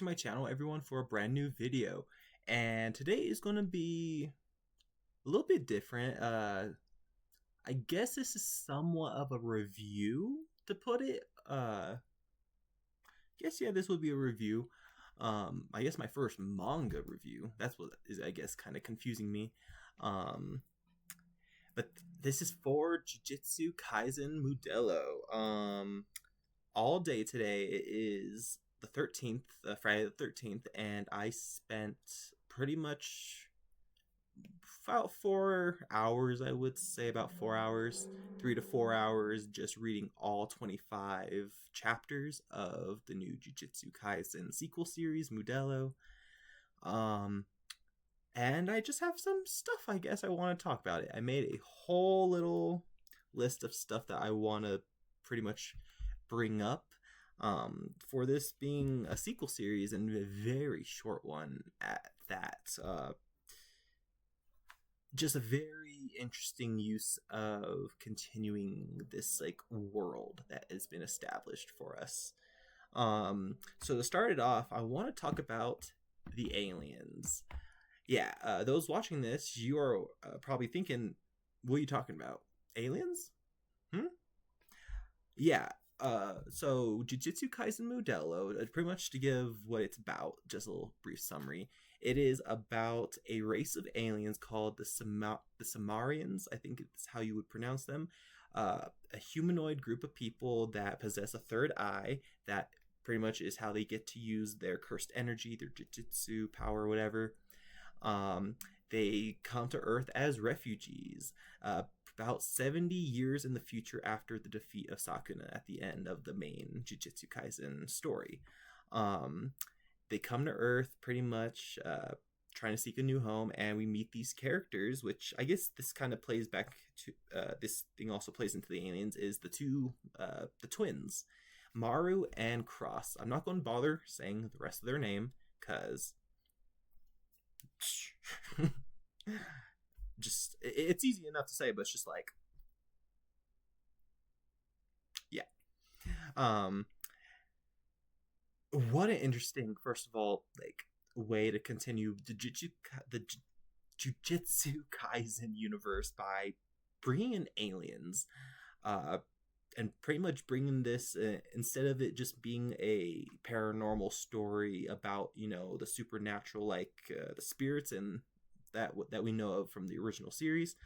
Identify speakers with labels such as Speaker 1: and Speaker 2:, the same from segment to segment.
Speaker 1: to my channel, everyone, for a brand new video. And today is going to be a little bit different. I guess this is somewhat of a review, to put it. This would be a review. I guess my first manga review. That's what is, I guess, kind of confusing me. Um, but this is for Jujutsu Kaisen Modulo. All day today. It is the 13th, Friday the 13th, and I spent pretty much about 4 hours, I would say about 4 hours, 3 to 4 hours, just reading all 25 chapters of the new Jujutsu Kaisen sequel series, Modulo. Um, and I just have some stuff, I guess, I want to talk about it. I made a whole little list of stuff that I want to pretty much bring up for this being a sequel series and a very short one at that. Just a very interesting use of continuing this like world that has been established for us. So to start it off, I want to talk about the aliens. Yeah, those watching this, you are probably thinking, what are you talking about? Aliens? Yeah. So Jujutsu Kaisen Modulo, pretty much to give what it's about, just a little brief summary. It is about a race of aliens called the Samarians. I think it's how you would pronounce them. A humanoid group of people that possess a third eye. That pretty much is how they get to use their cursed energy, their Jujutsu power, whatever. They come to Earth as refugees. About 70 years in the future after the defeat of Sakuna at the end of the main Jujutsu Kaisen story. They come to Earth pretty much trying to seek a new home, and we meet these characters, which I guess this kind of plays back to, this thing also plays into the aliens, is the twins, Maru and Cross. I'm not going to bother saying the rest of their name, because just it's easy enough to say, but it's just like, yeah. What an interesting, first of all, like, way to continue the Jujutsu Kaisen universe by bringing in aliens, and pretty much bringing this, instead of it just being a paranormal story about, the supernatural, like the spirits and that we know of from the original series.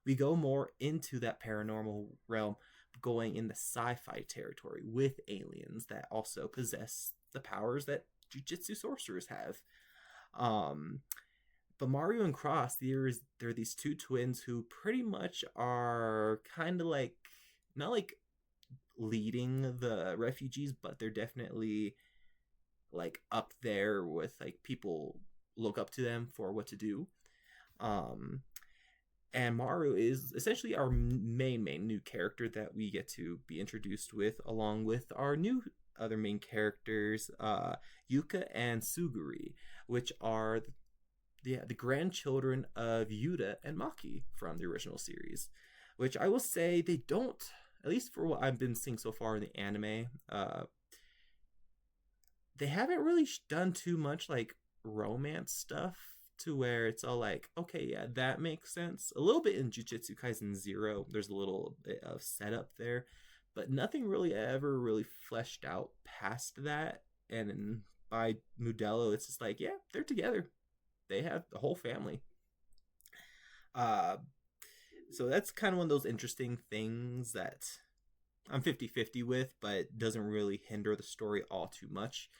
Speaker 1: We go more into that paranormal realm, going in the sci-fi territory with aliens that also possess the powers that Jujutsu sorcerers have. But Mario and Cross, there are these two twins who pretty much are kind of like, not like leading the refugees, but they're definitely like up there with, like, people look up to them for what to do. And Maru is essentially our main new character that we get to be introduced with, along with our new other main characters, Yuka and Suguri, which are the grandchildren of Yuta and Maki from the original series. Which I will say, they don't, at least for what I've been seeing so far in the anime, they haven't really done too much like romance stuff to where it's all like, okay, yeah, that makes sense. A little bit in Jujutsu Kaisen 0, there's a little bit of setup there, but nothing really ever really fleshed out past that. And by Modulo, it's just like, yeah, they're together. They have the whole family. So that's kind of one of those interesting things that I'm 50-50 with, but doesn't really hinder the story all too much.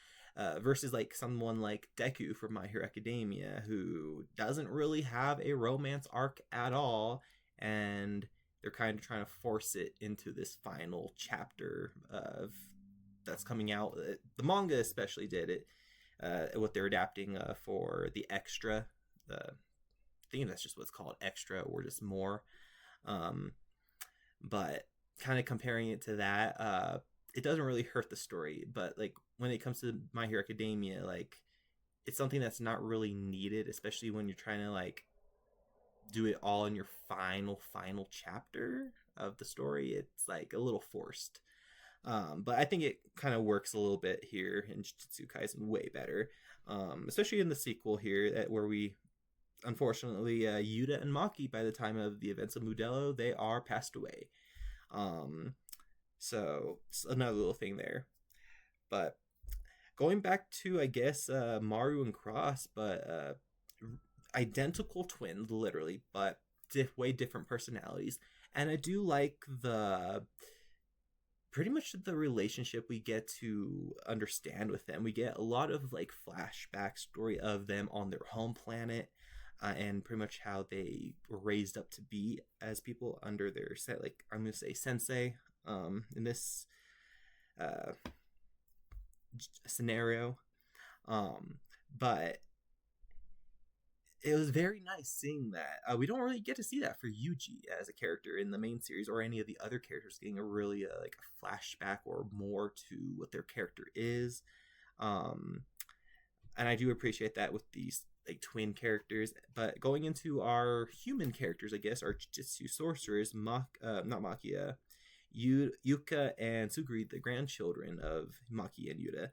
Speaker 1: Versus like someone like Deku from My Hero Academia, who doesn't really have a romance arc at all, and they're kind of trying to force it into this final chapter of that's coming out. The manga especially did it. What they're adapting for the extra. I think that's just what's called, extra, or just more. But kind of comparing it to that, it doesn't really hurt the story. But like when it comes to My Hero Academia, like, it's something that's not really needed, especially when you're trying to like do it all in your final chapter of the story. It's like a little forced. But I think it kind of works a little bit here in Jujutsu Kaisen way better, especially in the sequel here, where we unfortunately Yuta and Maki, by the time of the events of Modulo, they are passed away. Um, so it's another little thing there. But going back to, I guess, Maru and Cross, but identical twins, literally, but way different personalities. And I do like the pretty much the relationship we get to understand with them. We get a lot of like flashback story of them on their home planet, and pretty much how they were raised up to be as people under their set. Like I'm gonna say sensei, in this uh, scenario. But it was very nice seeing that. We don't really get to see that for Yuji as a character in the main series, or any of the other characters getting a really like a flashback or more to what their character is. Um, and I do appreciate that with these like twin characters. But going into our human characters, I guess our Jujutsu sorcerers, not Makia, Yuka and Suguri, the grandchildren of Maki and Yuta.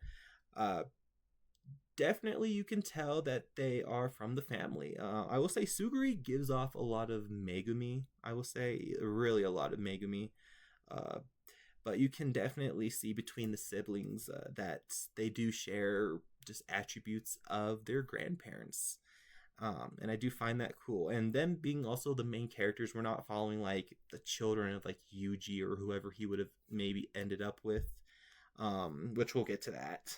Speaker 1: Uh, Definitely you can tell that they are from the family. I will say Suguri gives off a lot of Megumi. I will say really a lot of Megumi. Uh, but you can definitely see between the siblings that they do share just attributes of their grandparents. And I do find that cool. And them being also the main characters, we're not following like the children of like Yuji or whoever he would have maybe ended up with, which we'll get to that.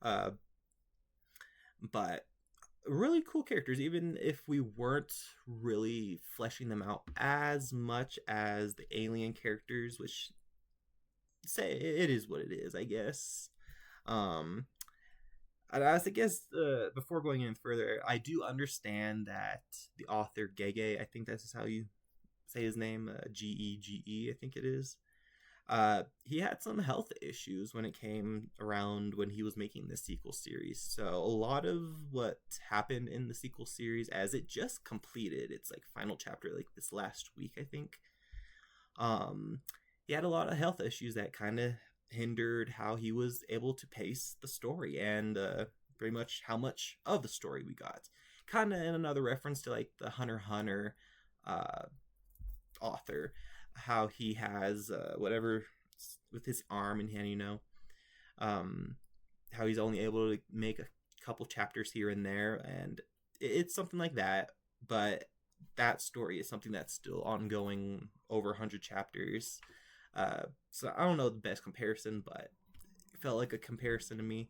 Speaker 1: uh, but really cool characters, even if we weren't really fleshing them out as much as the alien characters, which say it is what it is, I guess. um I guess, before going in further, I do understand that the author Gege, I think that's how you say his name, Gege, I think it is. He had some health issues when it came around when he was making the sequel series. So a lot of what happened in the sequel series, as it just completed its like final chapter, like this last week, I think. Um, he had a lot of health issues that kind of hindered how he was able to pace the story, and pretty much how much of the story we got. Kind of in another reference to like the Hunter x Hunter uh, author, how he has whatever with his arm and hand, um, how he's only able to make a couple chapters here and there, and it's something like that. But that story is something that's still ongoing, over 100 chapters. So I don't know the best comparison, but it felt like a comparison to me.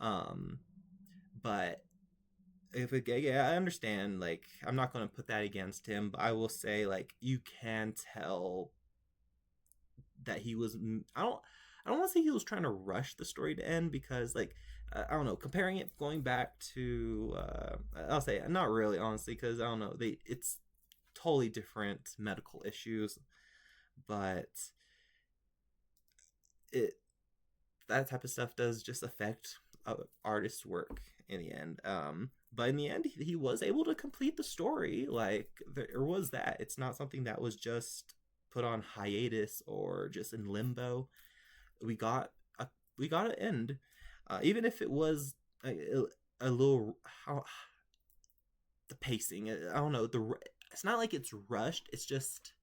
Speaker 1: Um, but if it, yeah, I understand. Like, I'm not going to put that against him, but I will say, like, you can tell that he was. I don't want to say he was trying to rush the story to end, because, like, I don't know. Comparing it, going back to, I'll say not really, honestly, because I don't know. It's totally different medical issues, but it that type of stuff does just affect artist's work in the end. But in the end, he was able to complete the story. Like, there was that. It's not something that was just put on hiatus or just in limbo. We got an end, even if it was a little, how the pacing. I don't know. It's not like it's rushed. It's just,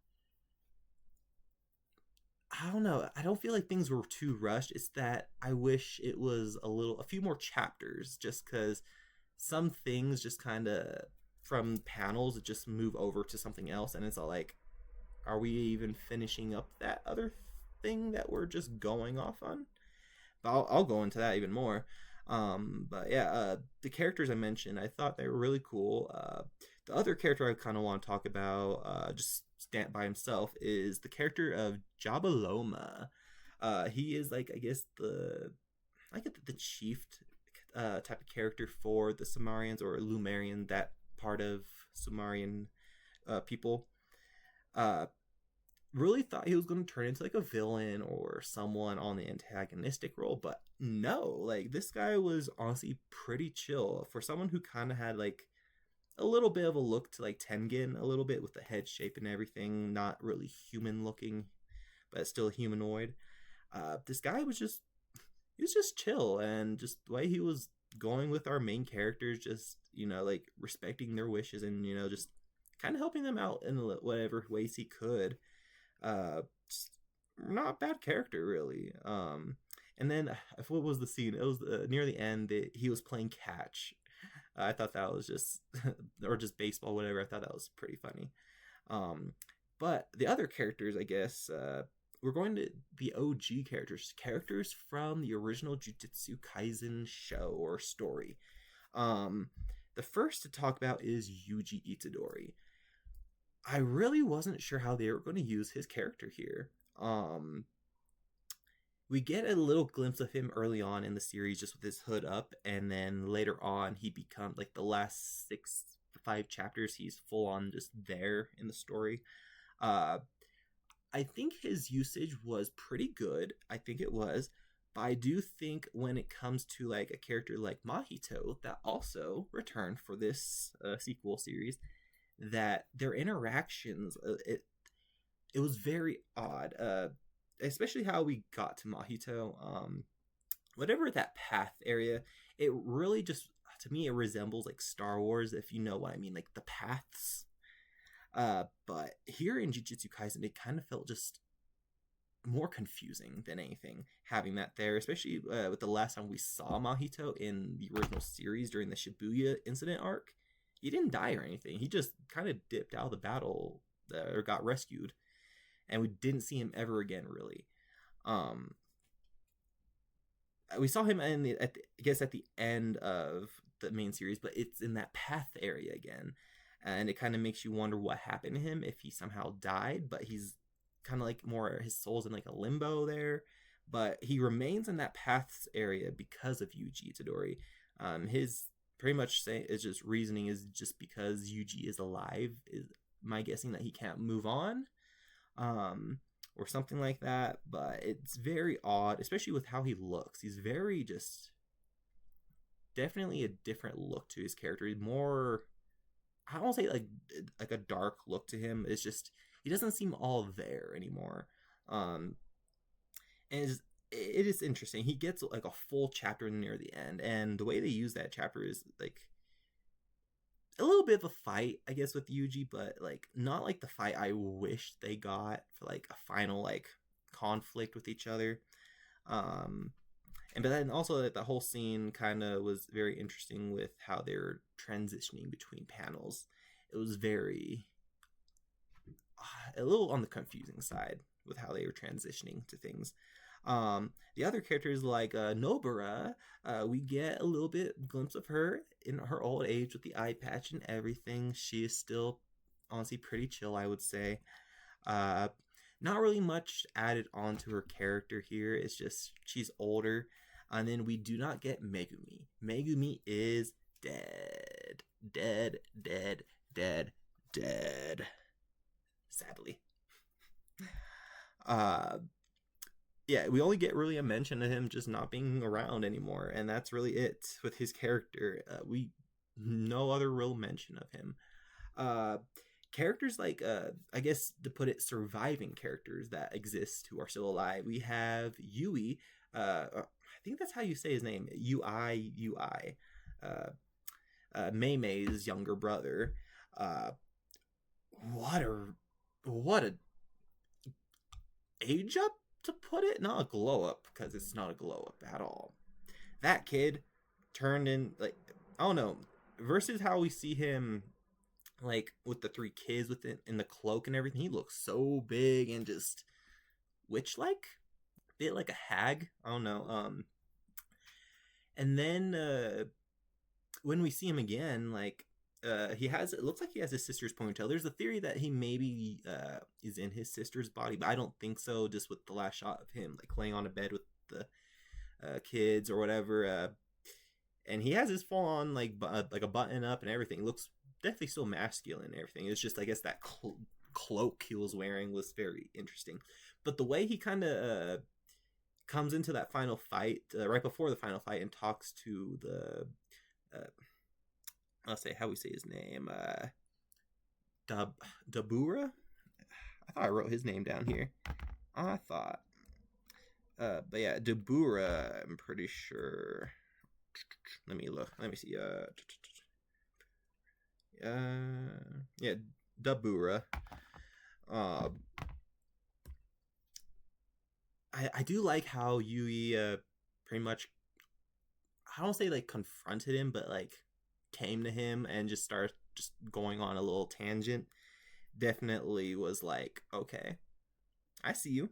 Speaker 1: I don't know. I don't feel like things were too rushed. It's that I wish it was a few more chapters, just because some things just kind of from panels just move over to something else, and it's all like, are we even finishing up that other thing that we're just going off on? But I'll go into that even more. But yeah, the characters I mentioned, I thought they were really cool. The other character I kind of want to talk about, just stand by himself, is the character of Jabaloma. He is like, I guess the chief type of character for the Sumerians, or Lumerian, that part of Sumerian people. Uh, really thought he was going to turn into like a villain or someone on the antagonistic role, but no, like, this guy was honestly pretty chill for someone who kind of had like a little bit of a look to like Tengen, a little bit with the head shape and everything, not really human looking, but still humanoid. This guy was just he was just chill, and just the way he was going with our main characters, just like respecting their wishes, and just kind of helping them out in whatever ways he could. Just not a bad character really. And then what was the scene? It was near the end that he was playing catch. I thought that was just or just baseball, whatever. I thought that was pretty funny. But the other characters, I guess, we're going to the OG characters from the original Jujutsu Kaisen show or story. The first to talk about is Yuji Itadori. I really wasn't sure how they were going to use his character here. We get a little glimpse of him early on in the series just with his hood up, and then later on he becomes like the last 5 chapters he's full on just there in the story. I think his usage was pretty good. I think it was. But I do think when it comes to like a character like Mahito that also returned for this sequel series, that their interactions, it was very odd. Especially how we got to Mahito. Whatever that path area, it really just, to me, it resembles like Star Wars, if you know what I mean, like the paths. But here in Jujutsu Kaisen, it kind of felt just more confusing than anything, having that there, especially with the last time we saw Mahito in the original series during the Shibuya incident arc. He didn't die or anything. He just kind of dipped out of the battle or got rescued. And we didn't see him ever again, really. We saw him at the end of the main series, but it's in that path area again. And it kind of makes you wonder what happened to him, if he somehow died, but he's kind of like more, his soul's in like a limbo there. But he remains in that paths area because of Yuji Itadori. His pretty much is just reasoning is just because Yuji is alive. Is my guessing that he can't move on, or something like that. But it's very odd, especially with how he looks. He's very just definitely a different look to his character. He's more, I don't say like a dark look to him. It's just he doesn't seem all there anymore. And it is interesting. He gets like a full chapter near the end, and the way they use that chapter is like a little bit of a fight, I guess, with Yuji, but like not like the fight I wish they got for like a final like conflict with each other. But then also that the whole scene kind of was very interesting with how they were transitioning between panels. It was very a little on the confusing side with how they were transitioning to things. The other characters like Nobara, we get a little bit glimpse of her in her old age with the eye patch and everything. She is still honestly pretty chill, I would say. Not really much added onto her character here. It's just she's older. And then we do not get Megumi. Megumi is dead. Dead. Sadly. Yeah, we only get really a mention of him just not being around anymore, and that's really it with his character. We no other real mention of him. Characters like I guess to put it, surviving characters that exist who are still alive. We have Yui. I think that's how you say his name. Ui. Mei Mei's younger brother. What a age up to put it, not a glow up, because it's not a glow up at all. That kid turned in like, I don't know, versus how we see him like with the 3 kids within in the cloak and everything. He looks so big and just witch like, a bit like a hag. I don't know. And then when we see him again, like it looks like he has his sister's ponytail. There's a theory that he maybe is in his sister's body, but I don't think so, just with the last shot of him like laying on a bed with the kids or whatever. And he has his full on like a button up and everything. It looks definitely still masculine and everything. It's just, I guess, that cloak he was wearing was very interesting. But the way he kind of comes into that final fight, right before the final fight, and talks to the I'll say how we say his name, Dabura. I thought I wrote his name down here. I thought But yeah, Dabura, I'm pretty sure. Let me look. Let me see. Yeah, Dabura. Uh, I do like how Yui pretty much, I don't say like confronted him, but like came to him and just started just going on a little tangent. Definitely was like, okay, I see you.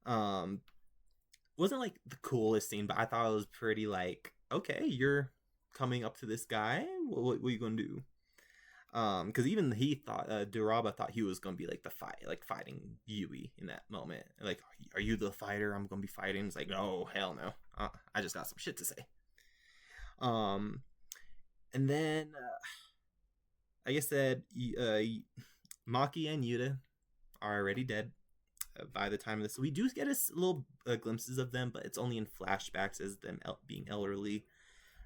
Speaker 1: Um, wasn't like the coolest scene, but I thought it was pretty like, okay, you're coming up to this guy. What are you gonna do? Because even he thought Duraba thought he was gonna be like the fight, like fighting Yui in that moment. Like, are you the fighter I'm gonna be fighting? It's like, no, hell no. I just got some shit to say. Um, and then like I said, Maki and Yuta are already dead by the time of this. We do get us little glimpses of them, but it's only in flashbacks as them being elderly.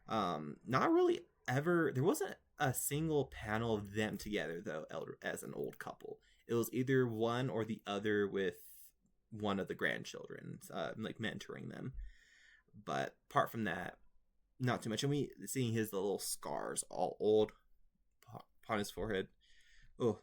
Speaker 1: Not really ever. There wasn't a single panel of them together though, elder as an old couple. It was either one or the other with one of the grandchildren, like mentoring them. But apart from that, not too much. And we seeing his little scars, all old upon his forehead. Oh,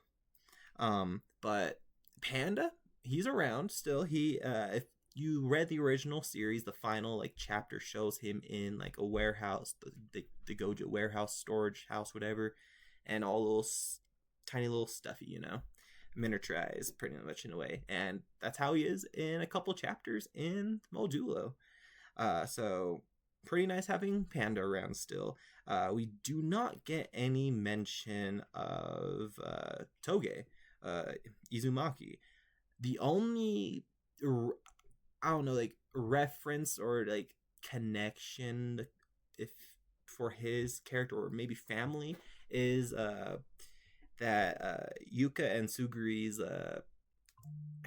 Speaker 1: but Panda, he's around still. He, if you read the original series, the final like chapter shows him in like a warehouse, the Gojo warehouse, storage house, whatever, and all those tiny little stuffy, miniaturized pretty much in a way, and that's how he is in a couple chapters in Modulo. So pretty nice having Panda around still. We do not get any mention of Toge, uh, Izumaki. The only, I don't know, like reference or like connection, if for his character or maybe family, is that Yuka and Suguri's I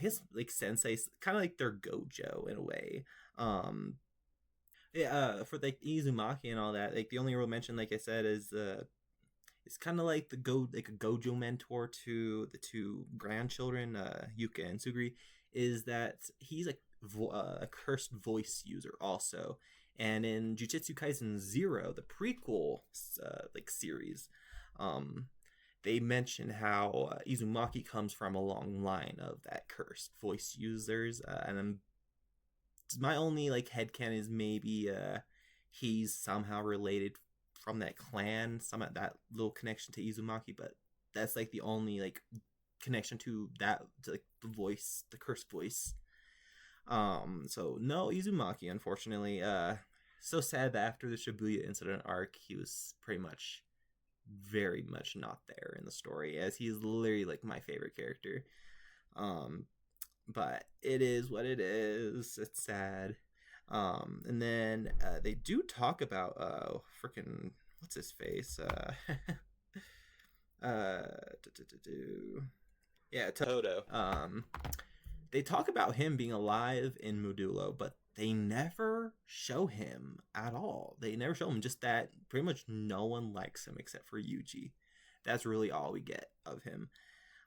Speaker 1: guess like sensei, kind of like their gojo in a way. Um, yeah, for like Izumaki and all that, like the only real mention, like I said, is it's kind of like like a gojo mentor to the two grandchildren, Yuka and Suguri, is that he's a cursed voice user also. And in Jujutsu Kaisen Zero, the prequel like series, um, they mention how Izumaki comes from a long line of that cursed voice users, and then my only like headcanon is maybe he's somehow related from that clan, some of that little connection to Izumaki, but that's like the only like connection to that, to like the voice, the cursed voice. So no Izumaki, unfortunately. So sad that after the Shibuya incident arc, he was pretty much very much not there in the story, as he is literally like my favorite character. Um, but it is what it is. It's sad. And then they do talk about freaking what's his face? Uh, yeah, Toto. They talk about him being alive in Modulo, but they never show him at all. They never show him. Just that pretty much no one likes him except for Yuji. That's really all we get of him.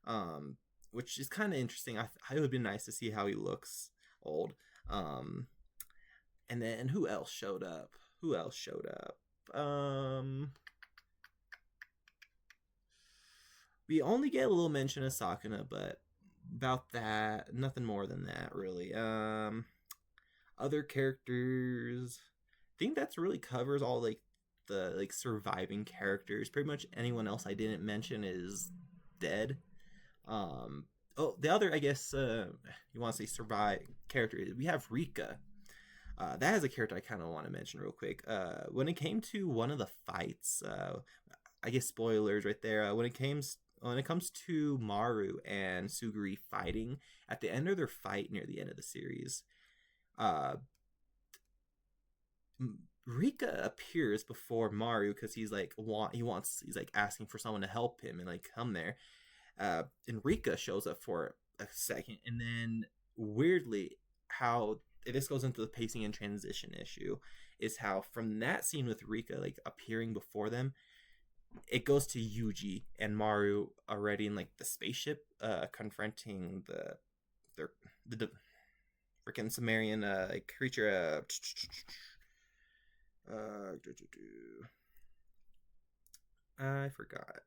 Speaker 1: Um, which is kind of interesting. It would be nice to see how he looks old. Um, and then who else showed up? Who else showed up? We only get a little mention of Sakuna, but about that, nothing more than that, really. Other characters, I think that's really covers all like the like surviving characters. Pretty much anyone else I didn't mention is dead. Um, oh, the other, I guess, you want to say survive character, we have Rika. That is a character I kind of want to mention real quick. When it came to one of the fights, I guess spoilers right there. When it comes to Maru and Suguri fighting at the end of their fight near the end of the series, uh, Rika appears before Maru because he's like he's like asking for someone to help him and like come there. And Rika shows up for a second, and then weirdly, how this goes into the pacing and transition issue is how from that scene with Rika like appearing before them, it goes to Yuji and Maru already in like the spaceship, confronting their the freaking Sumerian like creature. I forgot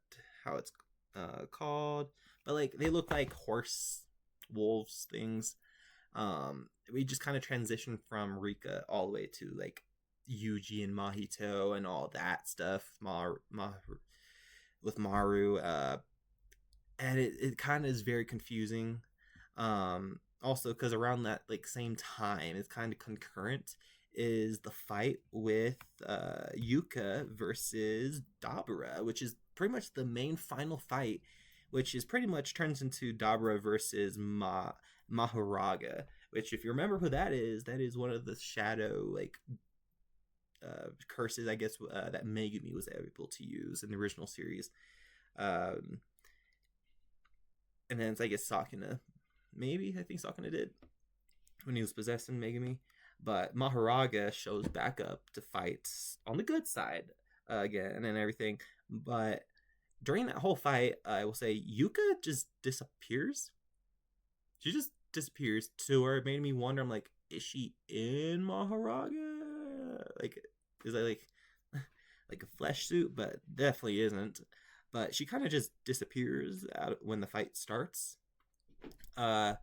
Speaker 1: how it's called, but like they look like horse wolves things. We just kind of transitioned from Rika all the way to like Yuji and Mahito and all that stuff. With Maru, and it kind of is very confusing. Also, because around that like same time, it's kind of concurrent is the fight with Yuka versus Dabura, which is pretty much the main final fight, which is pretty much turns into Dabura versus Maharaga. Which, if you remember who that is one of the shadow like curses, I guess, that Megumi was able to use in the original series. Um, and then it's, I guess, Sakuna. Maybe I think Sakuna did when he was possessing Megumi. But Maharaga shows back up to fight on the good side again and everything. But during that whole fight, I will say Yuka just disappears. She just disappears to where it made me wonder. I'm like, is she in Maharaga? Like, is that like a flesh suit? But definitely isn't. But she kind of just disappears out when the fight starts. And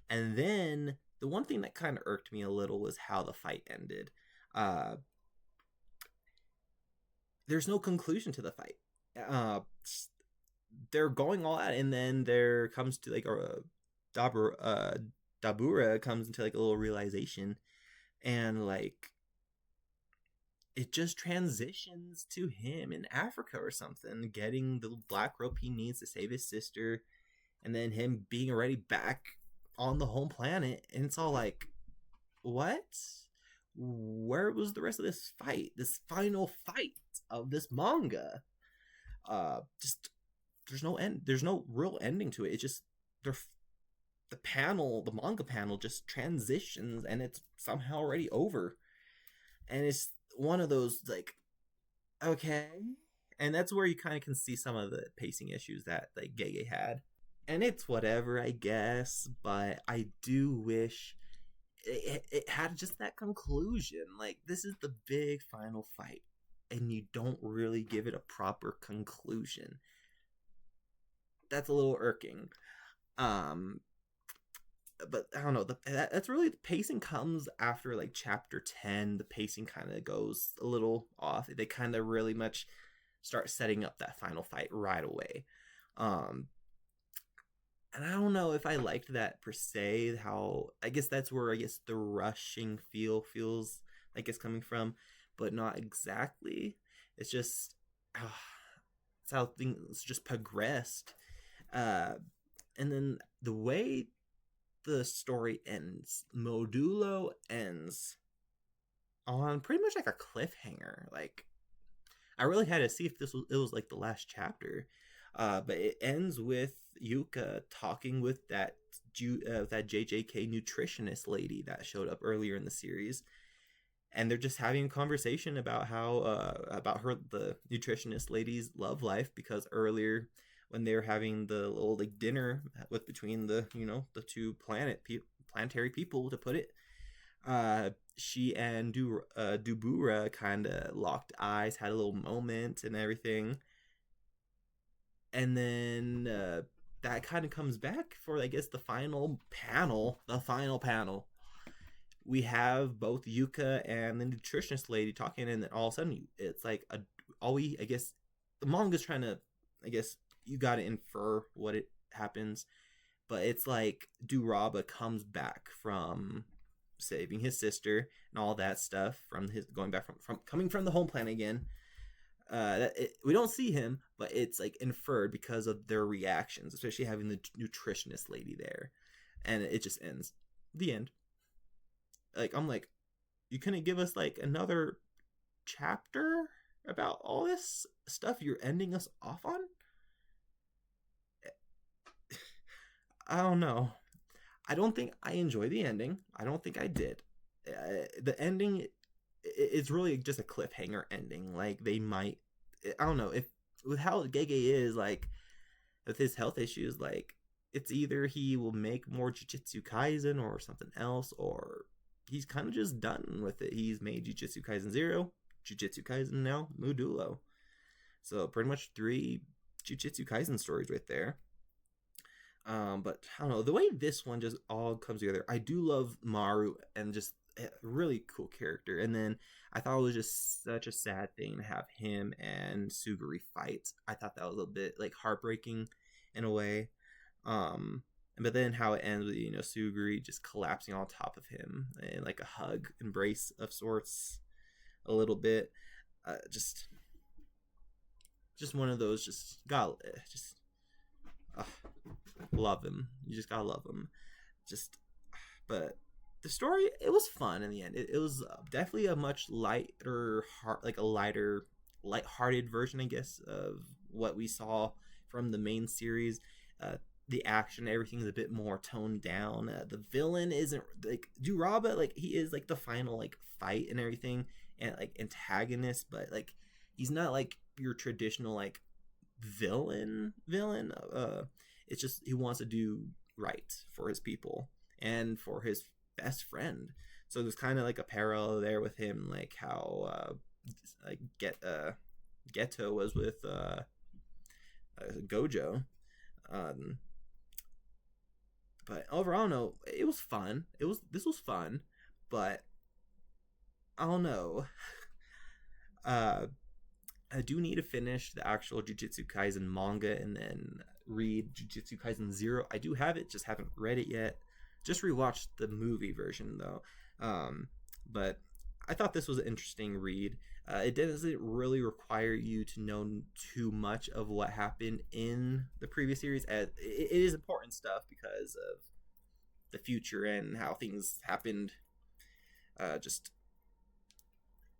Speaker 1: then the one thing that kind of irked me a little was how the fight ended. There's no conclusion to the fight. They're going all out, and then there comes to like Dabura comes into like a little realization, and like it just transitions to him in Africa or something, getting the black rope he needs to save his sister, and then him being already back on the home planet. And it's all like, what? Where was the rest of this fight? This final fight of this manga? Just there's no end. There's no real ending to it. It's just the manga panel just transitions, and it's somehow already over. And it's one of those like, okay. And that's where you kind of can see some of the pacing issues that like Gege had. And it's whatever, I guess, but I do wish it had just that conclusion. Like, this is the big final fight, and you don't really give it a proper conclusion. That's a little irking. But I don't know. That's really, the pacing comes after like chapter 10. The pacing kind of goes a little off. They kind of really much start setting up that final fight right away. And I don't know if I liked that per se. How, I guess that's where I guess the rushing feels like it's coming from, but not exactly. It's just it's how things just progressed. And then the way the story ends, Modulo ends on pretty much like a cliffhanger. Like, I really had to see if it was like the last chapter. But it ends with Yuka talking with that JJK nutritionist lady that showed up earlier in the series, and they're just having a conversation about how about the nutritionist lady's love life, because earlier when they were having the little like dinner with between the the two planetary people, to put it, she and Dubura kind of locked eyes, had a little moment and everything. And then that kind of comes back for, I guess, the final panel. We have both Yuka and the nutritionist lady talking, and then all of a sudden it's like I guess the manga's trying to, I guess you got to infer what it happens, but it's like Duraba comes back from saving his sister and all that stuff, from his going back from coming from the home planet again. We don't see him, but it's like inferred because of their reactions, especially having the nutritionist lady there, and it just ends. The end. Like, I'm like, you couldn't give us like another chapter about all this stuff you're ending us off on? I don't know. I don't think I enjoy the ending. I don't think I did. The ending, it's really just a cliffhanger ending. Like, they might, I don't know, if with how Gege is, like with his health issues, like it's either he will make more Jujutsu Kaisen or something else, or he's kind of just done with it. He's made Jujutsu Kaisen 0, Jujutsu Kaisen now, Modulo. So pretty much 3 Jujutsu Kaisen stories right there. But I don't know, the way this one just all comes together. I do love Maru and just a really cool character. And then I thought it was just such a sad thing to have him and Suguri fight. I thought that was a bit like heartbreaking in a way. Um, but then how it ends with Suguri just collapsing on top of him in like a hug embrace of sorts, a little bit. Just one of those. Just uh, love him. You just gotta love him. Just, but the story, it was fun in the end. It was definitely a much lighter, like a lighter, light-hearted version, I guess, of what we saw from the main series. The action, everything's a bit more toned down. The villain isn't like Duraba, like he is like the final like fight and everything, and like antagonist, but like he's not like your traditional like villain. It's just he wants to do right for his people and for his best friend. So there's kind of like a parallel there with him, like how like Geto was with Gojo. Um, but overall, no, it was fun. This was fun, but I don't know. Uh, I do need to finish the actual Jujutsu Kaisen manga and then read Jujutsu Kaisen 0. I do have it, just haven't read it yet. Just rewatched the movie version though. But I thought this was an interesting read. It doesn't really require you to know too much of what happened in the previous series. As it is important stuff because of the future and how things happened. Just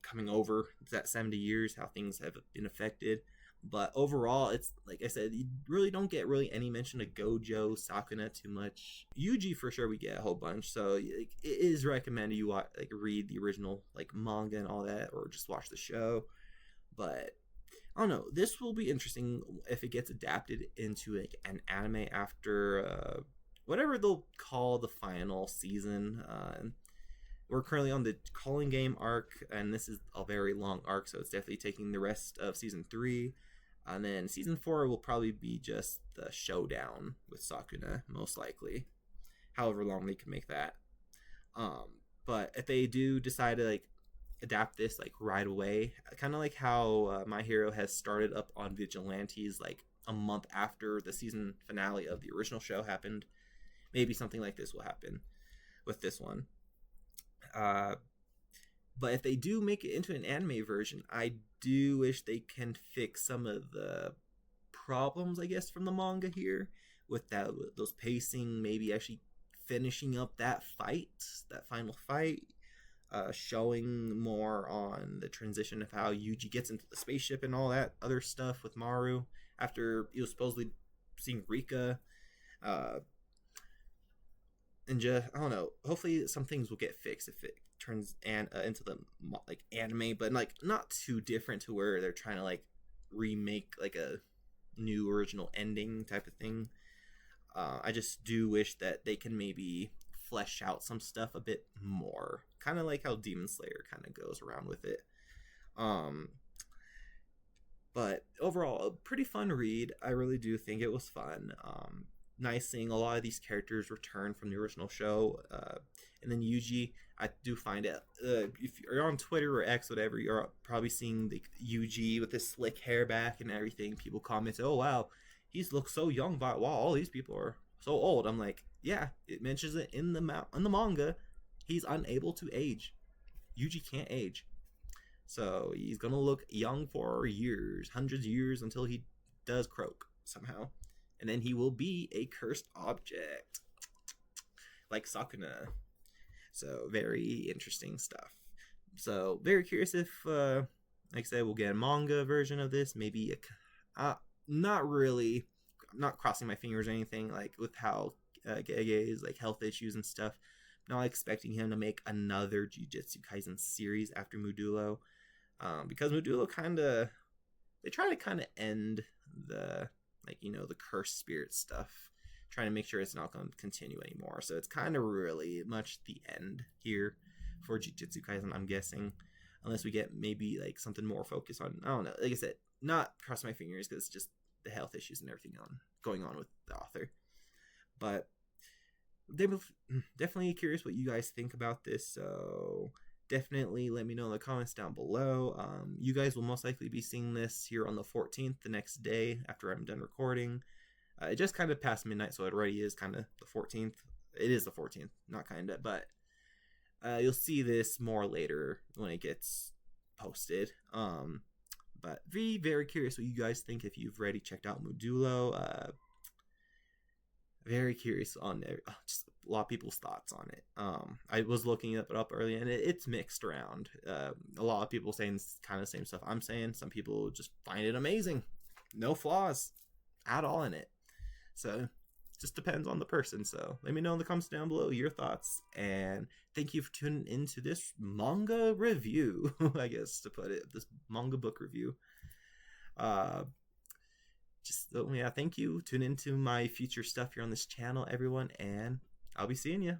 Speaker 1: coming over that 70 years, how things have been affected. But overall, it's like I said, you really don't get really any mention of Gojo, Sakuna too much. Yuji for sure we get a whole bunch, so like, it is recommended you read the original like manga and all that, or just watch the show. But I don't know, this will be interesting if it gets adapted into like an anime after whatever they'll call the final season. We're currently on the calling game arc, and this is a very long arc, so it's definitely taking the rest of season 3. And then season 4 will probably be just the showdown with Sakuna, most likely. However long they can make that. But if they do decide to like adapt this like right away, kind of like how My Hero has started up on Vigilantes like a month after the season finale of the original show happened, maybe something like this will happen with this one. But if they do make it into an anime version, I do wish they can fix some of the problems, I guess, from the manga here with those pacing, maybe actually finishing up that final fight, showing more on the transition of how Yuji gets into the spaceship and all that other stuff with Maru after he was supposedly seeing Rika. And just I don't know. Hopefully, some things will get fixed if it turns into the like anime, but like not too different to where they're trying to like remake like a new original ending type of thing. I just do wish that they can maybe flesh out some stuff a bit more, kind of like how Demon Slayer kind of goes around with it. But overall, a pretty fun read. I really do think it was fun. Nice seeing a lot of these characters return from the original show. And then Yuji, I do find it, if you're on Twitter or X, whatever, you're probably seeing the Yuji with his slick hair back and everything. People comment, oh wow, he's looks so young, but wow, all these people are so old. I'm like, yeah, it mentions it in the manga. He's unable to age. Yuji can't age. So he's gonna look young for years, hundreds of years, until he does croak somehow. And then he will be a cursed object, like Sakuna. So very interesting stuff. So very curious if, like I said, we'll get a manga version of this. Maybe not really. I'm not crossing my fingers or anything. Like with how Gege's like health issues and stuff. I'm not expecting him to make another Jujutsu Kaisen series after Modulo, because Modulo they try to kind of end the the cursed spirit stuff trying to make sure it's not going to continue anymore. So it's kind of really much the end here for Jujutsu Kaisen, I'm guessing, unless we get maybe like something more focused on, I don't know, like I said, not cross my fingers because it's just the health issues and everything going on with the author. But definitely curious what you guys think about this, so definitely let me know in the comments down below. You guys will most likely be seeing this here on the 14th, the next day after I'm done recording. It just kind of past midnight, so it already is kind of the 14th. It is the 14th, not kind of, but you'll see this more later when it gets posted. But very curious what you guys think if you've already checked out Modulo. Very curious on just a lot of people's thoughts on it. I was looking it up earlier, and it's mixed around. A lot of people saying kind of the same stuff I'm saying. Some people just find it amazing, no flaws at all in it. So it just depends on the person. So let me know in the comments down below your thoughts, and thank you for tuning into this manga review. I guess to put it, this manga book review. Yeah, thank you. Tune into my future stuff here on this channel, everyone, and I'll be seeing you.